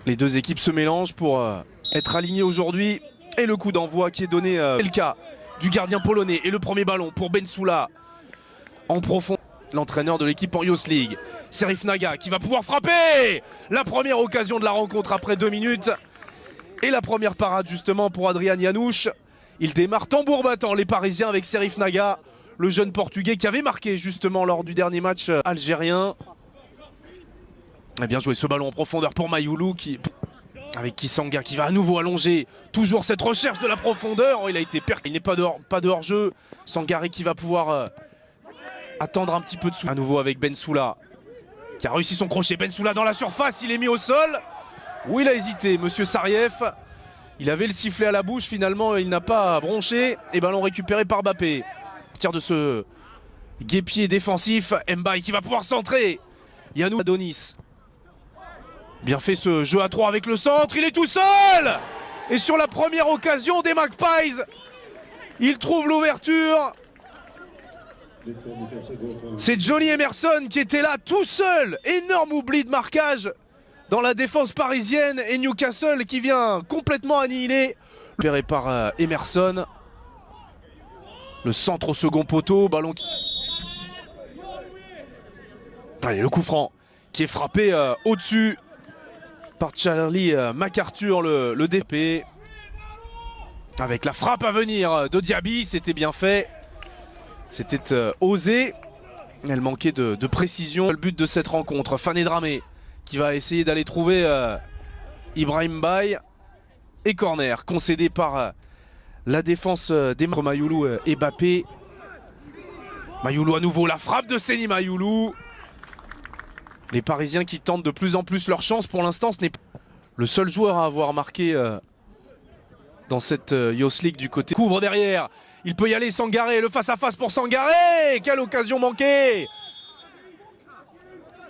Les deux équipes se mélangent pour être alignées aujourd'hui. Et le coup d'envoi qui est donné, c'est le cas du gardien polonais. Et le premier ballon pour Bensoula en profond. L'entraîneur de l'équipe en Youth League, Serif Naga, qui va pouvoir frapper. La première occasion de la rencontre après 2 minutes. Et la première parade justement pour Adrian Janouch. Il démarre tambour battant les Parisiens avec Serif Naga, le jeune portugais qui avait marqué justement lors du dernier match algérien. Et bien joué ce ballon en profondeur pour Mayoulou avec Kisanga qui va à nouveau allonger. Toujours cette recherche de la profondeur. Il a été perdu. Il n'est pas de hors-jeu. Sangaré qui va pouvoir attendre un petit peu de sous. À nouveau avec Bensoula qui a réussi son crochet. Bensoula dans la surface. Il est mis au sol. Où il a hésité, monsieur Sariev. Il avait le sifflet à la bouche. Finalement, il n'a pas bronché. Et ballon récupéré par Mbappé. À partir de ce guépier défensif, Mbaye qui va pouvoir centrer. Yannou Adonis. Bien fait ce jeu à 3 avec le centre, il est tout seul. Et sur la première occasion des Magpies, il trouve l'ouverture. C'est Johnny Emerson qui était là tout seul. Énorme oubli de marquage dans la défense parisienne. Et Newcastle qui vient complètement annihiler. Repéré par Emerson. Le centre au second poteau, ballon. Allez, le coup franc qui est frappé au-dessus par Charlie MacArthur, le DP. Avec la frappe à venir de Diaby, c'était bien fait. C'était osé. Elle manquait de précision. Le but de cette rencontre, Fane Dramé qui va essayer d'aller trouver Ibrahim Mbaye. Et corner concédé par la défense des Mayoulou et Mbappé. Mayoulou à nouveau, la frappe de Seny Mayoulou. Les Parisiens qui tentent de plus en plus leur chance. Pour l'instant, ce n'est pas le seul joueur à avoir marqué dans cette Youth League du côté. Couvre derrière. Il peut y aller Sangaré. Le face-à-face pour Sangaré. Quelle occasion manquée.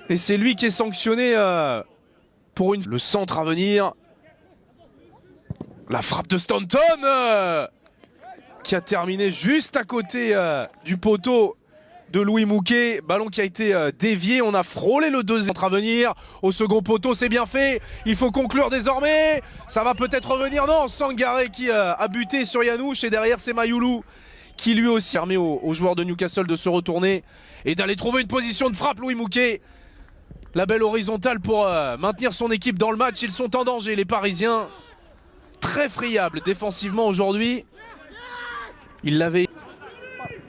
Et c'est lui qui est sanctionné pour le centre à venir. La frappe de Stanton qui a terminé juste à côté du poteau de Louis Mouquet, ballon qui a été dévié, on a frôlé le deuxième à venir, au second poteau c'est bien fait, il faut conclure désormais, ça va peut-être revenir, non, Sangaré qui a buté sur Janouch et derrière c'est Mayoulou qui lui aussi permet aux joueurs de Newcastle de se retourner et d'aller trouver une position de frappe. Louis Mouquet, la belle horizontale pour maintenir son équipe dans le match, ils sont en danger les Parisiens, très friables défensivement aujourd'hui, ils l'avaient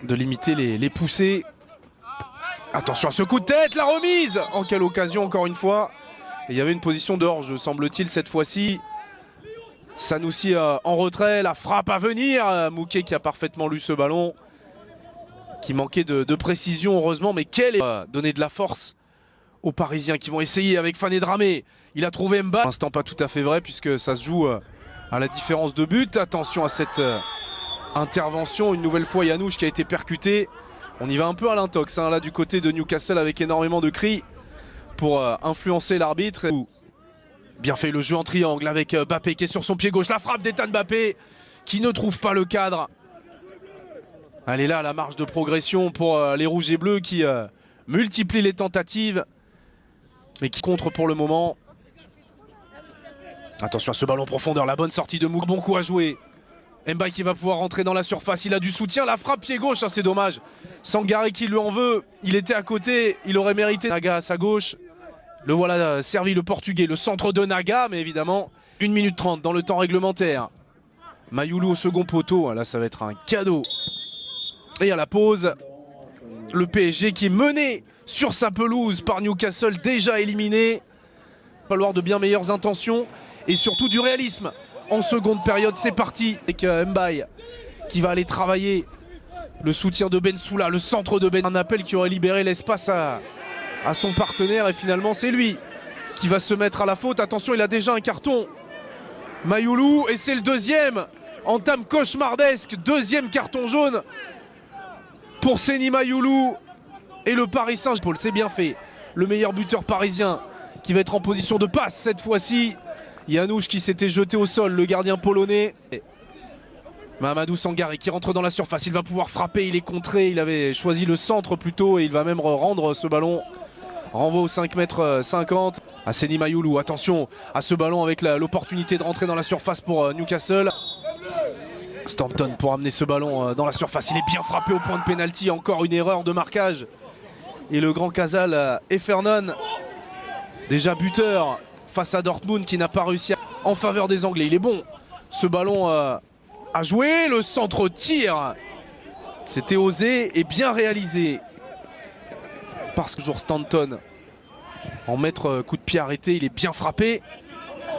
de limiter les poussées. Attention à ce coup de tête, la remise. En quelle occasion encore une fois. Et il y avait une position de hors-jeu semble-t-il cette fois-ci. Sanoussi en retrait, la frappe à venir. Mouquet qui a parfaitement lu ce ballon. Qui manquait de précision heureusement, mais quelle est donner de la force aux Parisiens qui vont essayer avec Fane Dramé. Il a trouvé Mbaye. Pour l'instant pas tout à fait vrai puisque ça se joue à la différence de but. Attention à cette intervention, une nouvelle fois Janouch qui a été percuté. On y va un peu à l'intox là du côté de Newcastle avec énormément de cris pour influencer l'arbitre. Bien fait le jeu en triangle avec Mbappé qui est sur son pied gauche. La frappe d'Ethan Mbappé qui ne trouve pas le cadre. Elle est là la marge de progression pour les rouges et bleus qui multiplient les tentatives mais qui contre pour le moment. Attention à ce ballon profondeur, la bonne sortie de Mouquet. Bon coup à jouer. Mbaye qui va pouvoir rentrer dans la surface, il a du soutien, la frappe pied gauche, c'est dommage. Sangaré qui lui en veut, il était à côté, il aurait mérité. Naga à sa gauche, le voilà servi le portugais, le centre de Naga, mais évidemment 1 minute 30 dans le temps réglementaire. Mayoulou au second poteau, là ça va être un cadeau. Et à la pause, le PSG qui est mené sur sa pelouse par Newcastle, déjà éliminé. Il va falloir de bien meilleures intentions et surtout du réalisme. En seconde période, c'est parti avec Mbaye qui va aller travailler le soutien de Bensoula, le centre de Ben. Un appel qui aurait libéré l'espace à son partenaire et finalement c'est lui qui va se mettre à la faute. Attention, il a déjà un carton. Mayoulou et c'est le deuxième. Entame cauchemardesque, deuxième carton jaune pour Seny Mayoulou et le Paris Saint-Germain. C'est bien fait. Le meilleur buteur parisien qui va être en position de passe cette fois-ci. Janouch qui s'était jeté au sol, le gardien polonais. Mamadou Sangaré qui rentre dans la surface, il va pouvoir frapper, il est contré, il avait choisi le centre plutôt et il va même rendre ce ballon Renvoi au 5,50 m à Seny Mayoulou. Attention à ce ballon avec l'opportunité de rentrer dans la surface pour Newcastle. Stanton pour amener ce ballon dans la surface. Il est bien frappé au point de pénalty. Encore une erreur de marquage. Et le grand Casal Effernon, déjà buteur face à Dortmund qui n'a pas réussi en faveur des Anglais. Il est bon. Ce ballon a joué. Le centre-tir. C'était osé et bien réalisé. Parce que toujours Stanton en maître coup de pied arrêté. Il est bien frappé.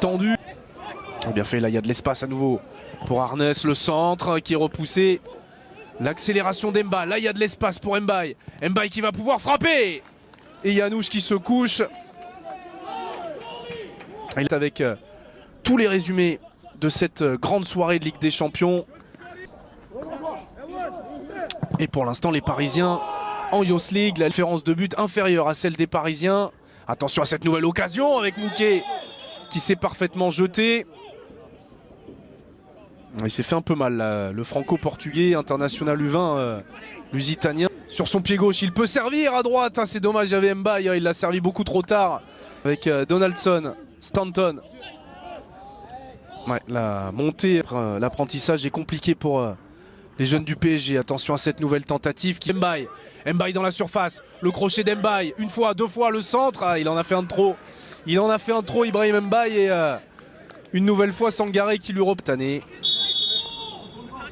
Tendu. Bien fait, là il y a de l'espace à nouveau pour Arnes. Le centre qui est repoussé. L'accélération d'Mbaye. Là il y a de l'espace pour Mbaye. Mbaye qui va pouvoir frapper. Et Yanouche qui se couche. Il est avec tous les résumés de cette grande soirée de Ligue des Champions. Et pour l'instant les Parisiens en Youth League, la différence de but inférieure à celle des Parisiens. Attention à cette nouvelle occasion avec Mouquet qui s'est parfaitement jeté. Il s'est fait un peu mal là, le franco-portugais, international U20 lusitanien. Sur son pied gauche, il peut servir à droite. C'est dommage, il y avait Mbaye, il l'a servi beaucoup trop tard. Avec Donaldson, Stanton. Ouais, la montée, l'apprentissage est compliqué pour les jeunes du PSG. Attention à cette nouvelle tentative. Mbaye. Mbaye dans la surface. Le crochet d'Mbaye. Une fois, deux fois, le centre. Il en a fait un de trop. Il en a fait un de trop, Ibrahim Mbaye. Et une nouvelle fois, Sangaré qui lui reptané.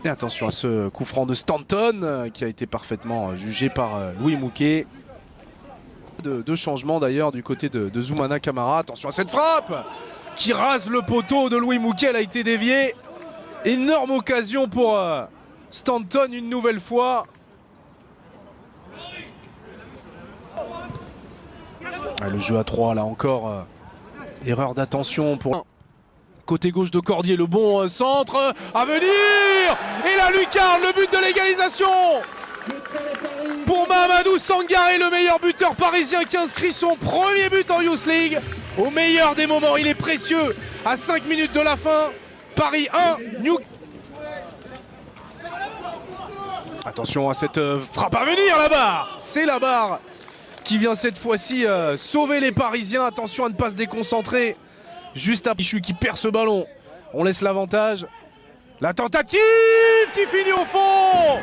Et attention à ce coup franc de Stanton qui a été parfaitement jugé par Louis Mouquet. Deux changements d'ailleurs du côté de Zoumana Camara. Attention à cette frappe qui rase le poteau de Louis Mouquet. Elle a été déviée. Énorme occasion pour Stanton une nouvelle fois. Le jeu à 3 là encore. Erreur d'attention pour... Côté gauche de Cordier, le bon centre à venir. Et la lucarne, le but de l'égalisation pour Mahamadou Sangaré, le meilleur buteur parisien qui inscrit son premier but en Youth League. Au meilleur des moments, il est précieux. À 5 minutes de la fin, Paris 1, New. Attention à cette frappe à venir, la barre. C'est la barre qui vient cette fois-ci sauver les Parisiens. Attention à ne pas se déconcentrer. Juste à Pichu qui perd ce ballon. On laisse l'avantage. La tentative qui finit au fond.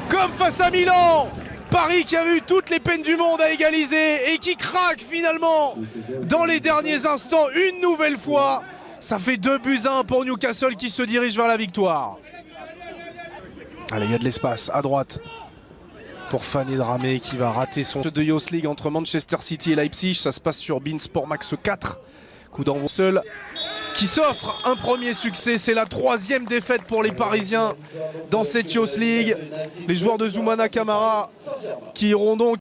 Comme face à Milan. Paris qui a eu toutes les peines du monde à égaliser et qui craque finalement dans les derniers instants une nouvelle fois. Ça fait 2-1 pour Newcastle qui se dirige vers la victoire. Allez, il y a de l'espace à droite pour Fanny Dramé qui va rater son jeu de Youth League entre Manchester City et Leipzig. Ça se passe sur beIN Sport Max 4. Coup d'envoi seul qui s'offre un premier succès. C'est la 3e défaite pour les Parisiens dans cette Youth League. Les joueurs de Zoumana Camara qui iront donc